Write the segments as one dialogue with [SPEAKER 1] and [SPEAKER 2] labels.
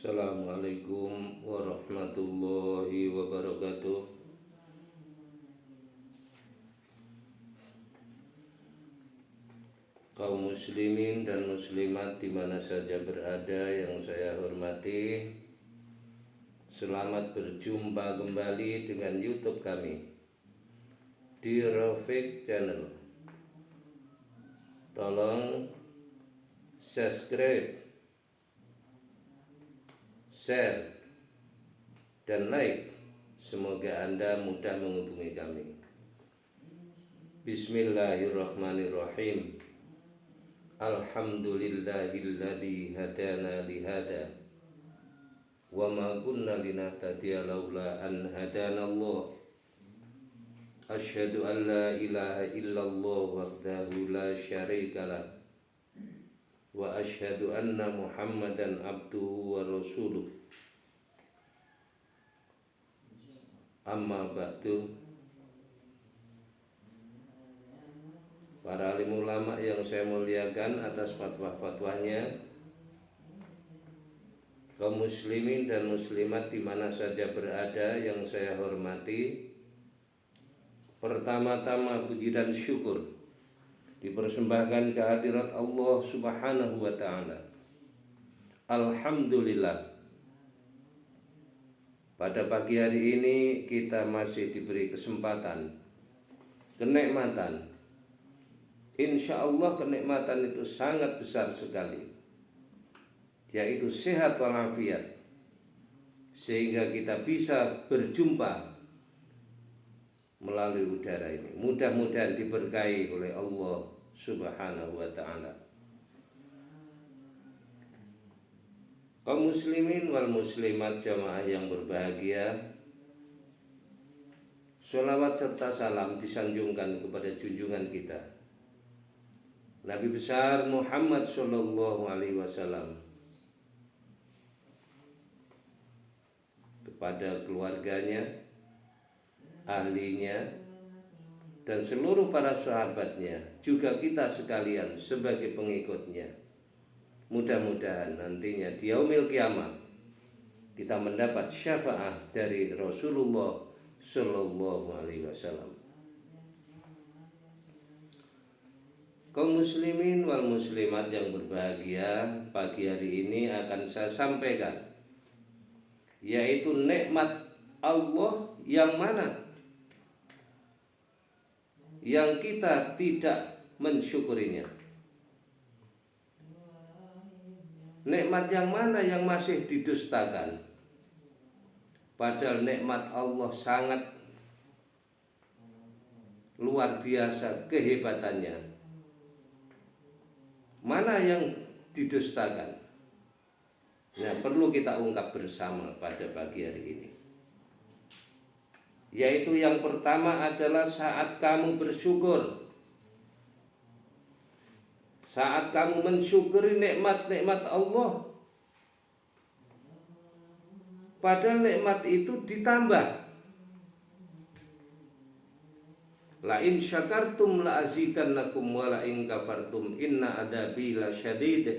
[SPEAKER 1] Assalamualaikum warahmatullahi wabarakatuh. Kaum muslimin dan muslimat di mana saja berada yang saya hormati, selamat berjumpa kembali dengan YouTube kami di Rafiq Channel. Tolong subscribe, share, dan like. Semoga Anda mudah menghubungi kami. Bismillahirrahmanirrahim. Alhamdulillahilladzi hadana lihada wa ma kunna linahtadiya laula an hadanallah. Asyhadu an la ilaha illallah wahdahu la syarikalah wa asyhadu anna Muhammadan abduhu wa rasuluh. Amma ba'du. Para alim ulama yang saya muliakan atas fatwa-fatwanya, kaum muslimin dan muslimat di mana saja berada yang saya hormati, pertama-tama puji dan syukur dipersembahkan kehadirat Allah Subhanahu wa ta'ala. Alhamdulillah, pada pagi hari ini kita masih diberi kesempatan, kenikmatan. Insya Allah kenikmatan itu sangat besar sekali, yaitu sehat walafiat, sehingga kita bisa berjumpa melalui udara ini. Mudah-mudahan diberkahi oleh Allah Subhanahu wa ta'ala. Kaum muslimin wal muslimat jamaah yang berbahagia, sholawat serta salam disanjungkan kepada junjungan kita Nabi besar Muhammad sallallahu alaihi wasallam, kepada keluarganya, ahlinya, dan seluruh para sahabatnya, juga kita sekalian sebagai pengikutnya. Mudah-mudahan nantinya di yaumil kiamah kita mendapat syafaat dari Rasulullah sallallahu alaihi wasallam. Kaum muslimin wal muslimat yang berbahagia, pagi hari ini akan saya sampaikan, yaitu nikmat Allah yang mana yang kita tidak mensyukurinya. Nikmat yang mana yang masih didustakan, padahal nikmat Allah sangat luar biasa kehebatannya. Mana yang didustakan? Nah, perlu kita ungkap bersama pada pagi hari ini. Yaitu yang pertama adalah saat kamu bersyukur, saat kamu mensyukuri nikmat-nikmat Allah, padahal nikmat itu ditambah. La in syakartum la azidannakum wa la in kafartum inna adabi lasyadid.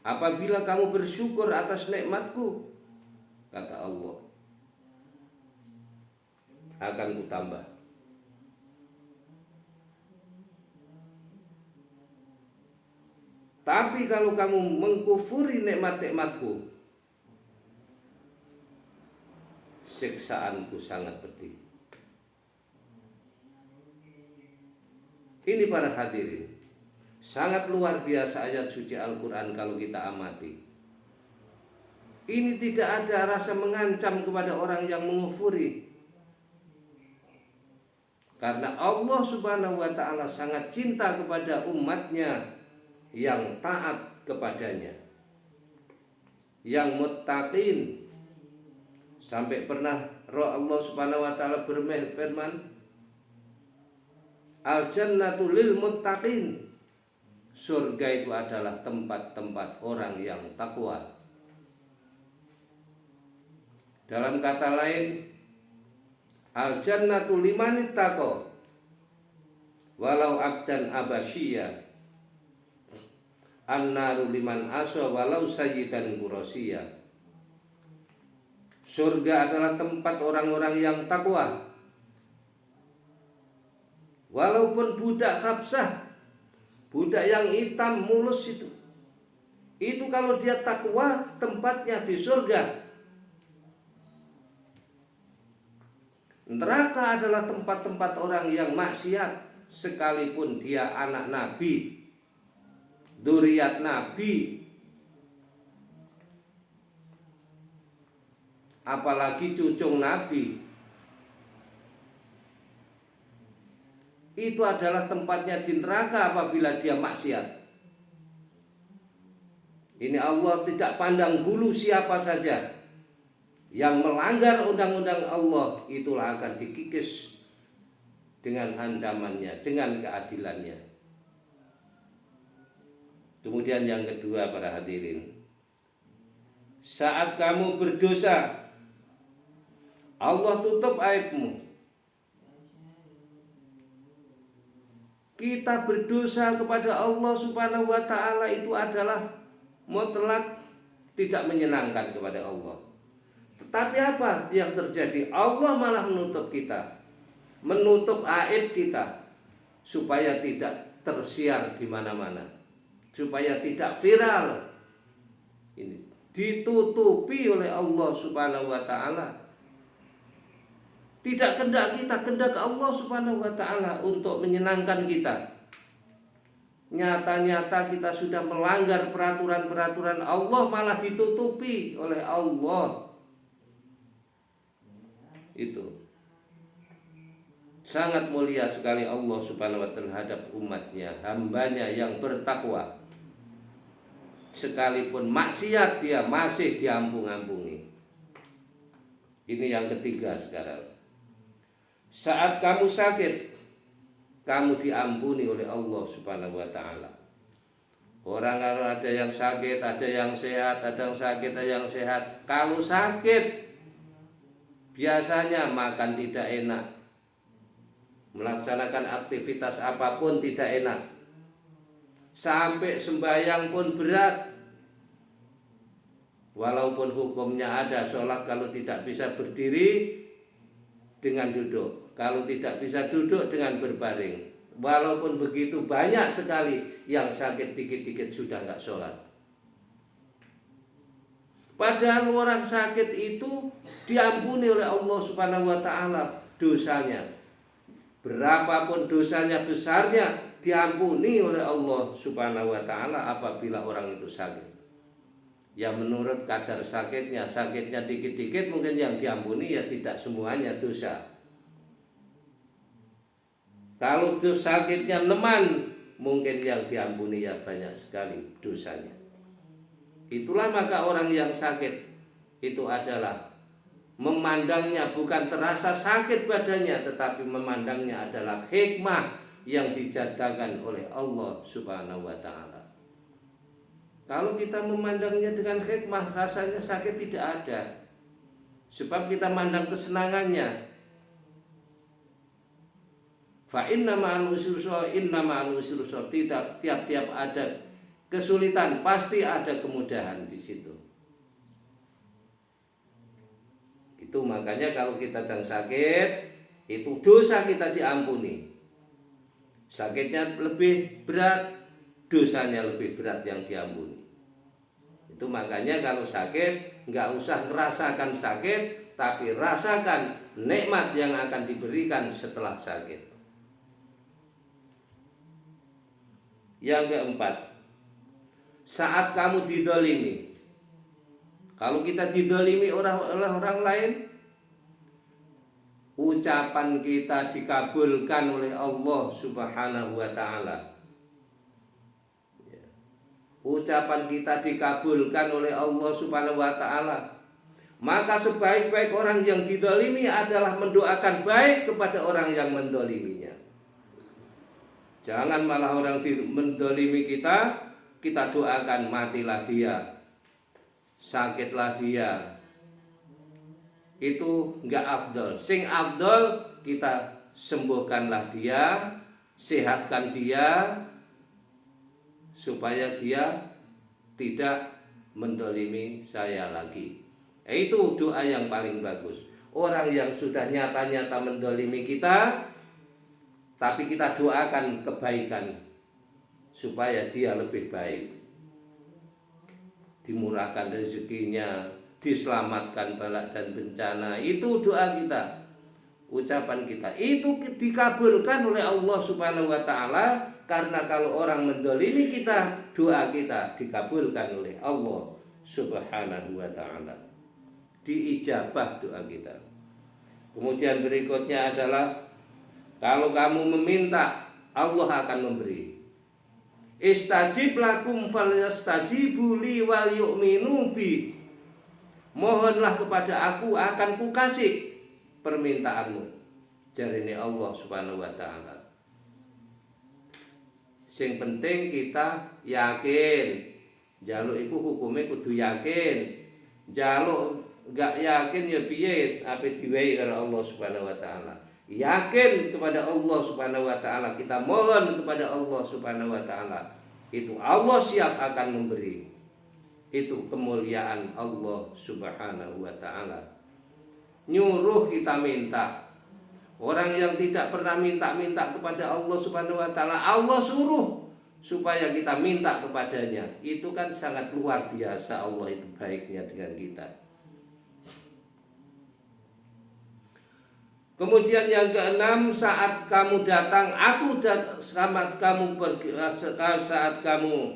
[SPEAKER 1] Apabila kamu bersyukur atas nikmatku, kata Allah, akan kutambah. Tapi kalau kamu mengkufuri nikmat-nikmatku, siksaanku sangat pedih. Ini para hadirin, sangat luar biasa ayat suci Al-Quran kalau kita amati. Ini tidak ada rasa mengancam kepada orang yang mengufuri, karena Allah Subhanahu wa ta'ala sangat cinta kepada umatnya yang taat kepadanya, yang muttaqin. Sampai pernah Allah Subhanahu wa ta'ala berfirman, al-jannatu lil muttaqin, surga itu adalah tempat-tempat orang yang takwa. Dalam kata lain, al-jannatu liman ittaqa walau abdan abasyiyah. An-naru liman asa walau sayyidan qurasiyya. Surga adalah tempat orang-orang yang takwa. Walaupun budak Habsah, budak yang hitam mulus itu kalau dia takwa tempatnya di surga. Neraka adalah tempat-tempat orang yang maksiat, sekalipun dia anak Nabi, dzurriyyat Nabi, apalagi cucung Nabi. Itu adalah tempatnya di neraka apabila dia maksiat. Ini Allah tidak pandang bulu siapa saja yang melanggar undang-undang Allah, itulah akan dikikis dengan ancamannya, dengan keadilannya. Kemudian yang kedua, para hadirin, saat kamu berdosa, Allah tutup aibmu. Kita berdosa kepada Allah Subhanahu wa ta'ala itu adalah mutlak tidak menyenangkan kepada Allah. Tetapi apa yang terjadi? Allah malah menutup kita, menutup aib kita, supaya tidak tersiar di mana-mana, supaya tidak viral. Ini ditutupi oleh Allah Subhanahu wa ta'ala. Tidak kehendak kita, kehendak Allah Subhanahu wa ta'ala untuk menyenangkan kita. Nyata-nyata kita sudah melanggar peraturan-peraturan Allah, malah ditutupi oleh Allah. Itu sangat mulia sekali Allah Subhanahu wa ta'ala terhadap umatnya, hambanya yang bertakwa. Sekalipun maksiat dia masih diampung-ampungi. Ini yang ketiga sekarang. Saat kamu sakit, kamu diampuni oleh Allah Subhanahu wa ta'ala. Orang kalau ada yang sakit, ada yang sehat, ada yang sakit, ada yang sehat. Kalau sakit, biasanya makan tidak enak, melaksanakan aktivitas apapun tidak enak, sampai sembahyang pun berat. Walaupun hukumnya ada sholat kalau tidak bisa berdiri dengan duduk, kalau tidak bisa duduk dengan berbaring. Walaupun begitu banyak sekali yang sakit dikit-dikit sudah nggak sholat. Padahal orang sakit itu diampuni oleh Allah Subhanahu wa ta'ala dosanya. Berapapun dosanya besarnya diampuni oleh Allah Subhanahu wa ta'ala apabila orang itu sakit. Ya menurut kadar sakitnya dikit-dikit mungkin yang diampuni, ya tidak semuanya dosa. Kalau sakitnya neman, mungkin yang diampuni ya banyak sekali dosanya. Itulah maka orang yang sakit itu adalah memandangnya bukan terasa sakit badannya, tetapi memandangnya adalah hikmah yang dijadikan oleh Allah Subhanahu wa ta'ala. Kalau kita memandangnya dengan hikmah, rasanya sakit tidak ada. Sebab kita mandang kesenangannya. Fa inna ma'al usri yusra, inna ma'al usri yusra. Tidak, tiap-tiap ada kesulitan pasti ada kemudahan di situ. Itu makanya kalau kita sedang sakit, itu dosa kita diampuni. Sakitnya lebih berat, dosanya lebih berat yang diampuni. Itu makanya kalau sakit nggak usah merasakan sakit, tapi rasakan nikmat yang akan diberikan setelah sakit. Yang keempat, saat kamu didolimi. Kalau kita didolimi oleh orang lain, ucapan kita dikabulkan oleh Allah Subhanahu wa ta'ala. Ucapan kita dikabulkan oleh Allah Subhanahu wa ta'ala. Maka sebaik-baik orang yang didolimi adalah mendoakan baik kepada orang yang mendoliminya. Jangan malah orang mendolimi kita doakan matilah dia, sakitlah dia. Itu enggak afdol. Sing afdol kita sembuhkanlah dia, sehatkan dia, supaya dia tidak mendolimi saya lagi. Itu doa yang paling bagus. Orang yang sudah nyata-nyata mendolimi kita, tapi kita doakan kebaikan supaya dia lebih baik, dimurahkan rezekinya, diselamatkan bala dan bencana. Itu doa kita, ucapan kita. Itu dikabulkan oleh Allah Subhanahu wa taala. Karena kalau orang mendolimi kita, doa kita dikabulkan oleh Allah Subhanahu wa taala. Diijabah doa kita. Kemudian berikutnya adalah kalau kamu meminta, Allah akan memberi. Istajib lakum falyastajibu li wal yu'minu bi. Mohonlah kepada aku, akan kukasih permintaanmu. Jarine Allah Subhanahu wa taala. Sing penting kita yakin. Jaluk iku hukume kudu yakin. Jaluk enggak yakin ya piye ape diwehi karo Allah Subhanahu wa taala. Yakin kepada Allah Subhanahu wa taala, kita mohon kepada Allah Subhanahu wa taala. Itu Allah siap akan memberi. Itu kemuliaan Allah Subhanahu wa taala. Nyuruh kita minta. Orang yang tidak pernah minta-minta kepada Allah Subhanahu wa taala, Allah suruh supaya kita minta kepadanya. Itu kan sangat luar biasa Allah itu baiknya dengan kita. Kemudian yang keenam, saat kamu datang, aku saat kamu pergi, saat kamu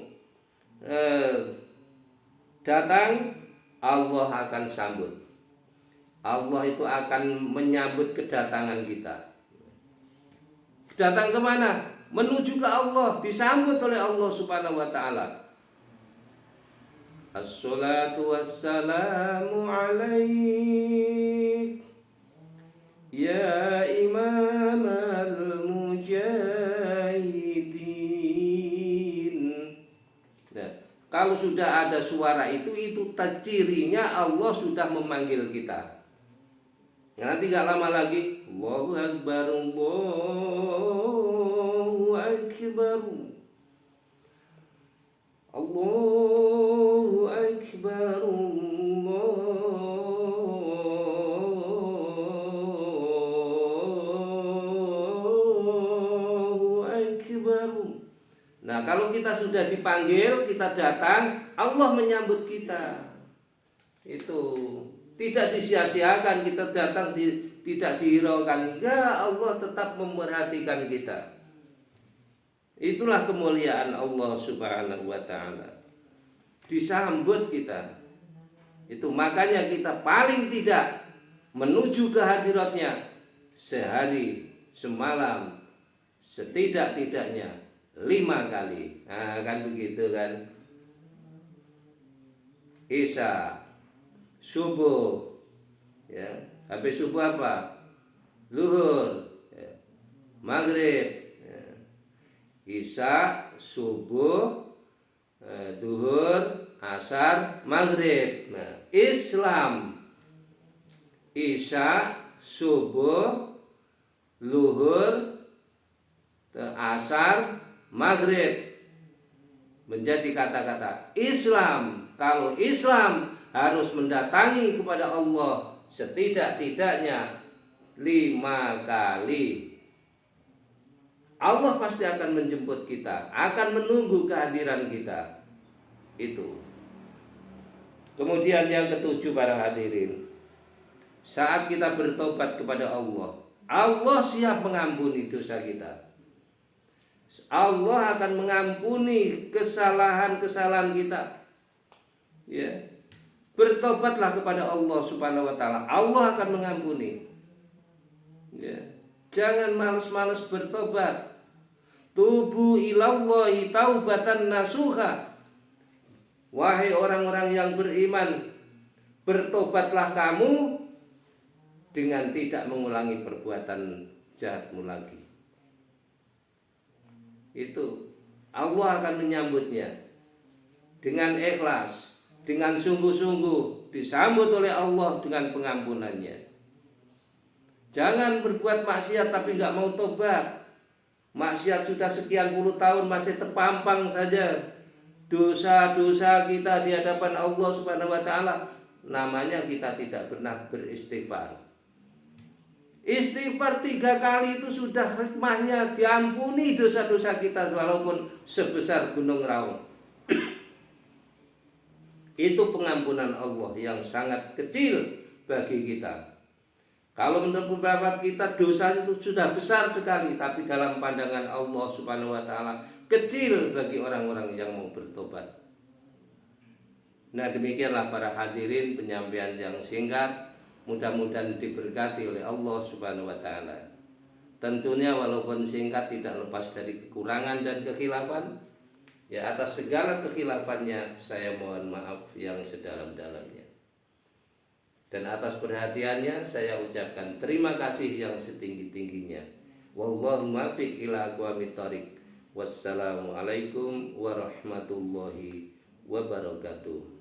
[SPEAKER 1] datang, Allah akan sambut. Allah itu akan menyambut kedatangan kita. Datang kemana? Menuju ke Allah, disambut oleh Allah Subhanahu wa taala. Assalatu wassalamu alaik ya imam al-mujahidin. Nah, kalau sudah ada suara itu cirinya Allah sudah memanggil kita. Nanti gak lama lagi, Allahu Akbar, Allahu Akbar, Allahu Akbar, Allahu Akbar. Nah, kalau kita sudah dipanggil, kita datang, Allah menyambut kita. Itu tidak disia-siakan kita datang, tidak dihiraukan. Enggak, Allah tetap memerhatikan kita. Itulah kemuliaan Allah Subhanahu wa taala. Disambut kita. Itu makanya kita paling tidak menuju ke hadiratnya sehari semalam setidak-tidaknya 5 kali. Nah, kan begitu kan. Isya, subuh, ya, habis subuh apa? Zuhur, ya, maghrib, ya. Isya, subuh, zuhur, asar, maghrib. Nah, Islam, Isya, subuh, zuhur, asar, maghrib. Menjadi kata-kata Islam. Kalau Islam harus mendatangi kepada Allah setidak-tidaknya 5 kali. Allah pasti akan menjemput kita, akan menunggu kehadiran kita. Itu. Kemudian yang ketujuh para hadirin, saat kita bertobat kepada Allah, Allah siap mengampuni dosa kita. Allah akan mengampuni kesalahan-kesalahan kita. Ya. Bertobatlah kepada Allah Subhanahu wa taala. Allah akan mengampuni. Ya. Jangan malas-malas bertobat. Tubu ilallahi taubatan nasuha. Wahai orang-orang yang beriman, bertobatlah kamu dengan tidak mengulangi perbuatan jahatmu lagi. Itu Allah akan menyambutnya dengan ikhlas, dengan sungguh-sungguh, disambut oleh Allah dengan pengampunannya. Jangan berbuat maksiat tapi nggak mau tobat. Maksiat sudah sekian puluh tahun masih terpampang saja dosa-dosa kita di hadapan Allah Subhanahu wa taala. Namanya kita tidak pernah beristighfar. Istighfar 3 kali itu sudah hikmahnya diampuni dosa-dosa kita walaupun sebesar gunung Raung. Itu pengampunan Allah yang sangat kecil bagi kita. Kalau menurut pendapat kita dosa itu sudah besar sekali, tapi dalam pandangan Allah Subhanahu wa taala kecil bagi orang-orang yang mau bertobat. Nah, demikianlah para hadirin penyampaian yang singkat. Mudah-mudahan diberkati oleh Allah Subhanahu wa taala. Tentunya walaupun singkat tidak lepas dari kekurangan dan kekhilafan. Ya, atas segala kekhilafannya saya mohon maaf yang sedalam-dalamnya. Dan atas perhatiannya saya ucapkan terima kasih yang setinggi-tingginya. Wallahu muwaffiq ila aqwamit thoriq. Wassalamualaikum warahmatullahi wabarakatuh.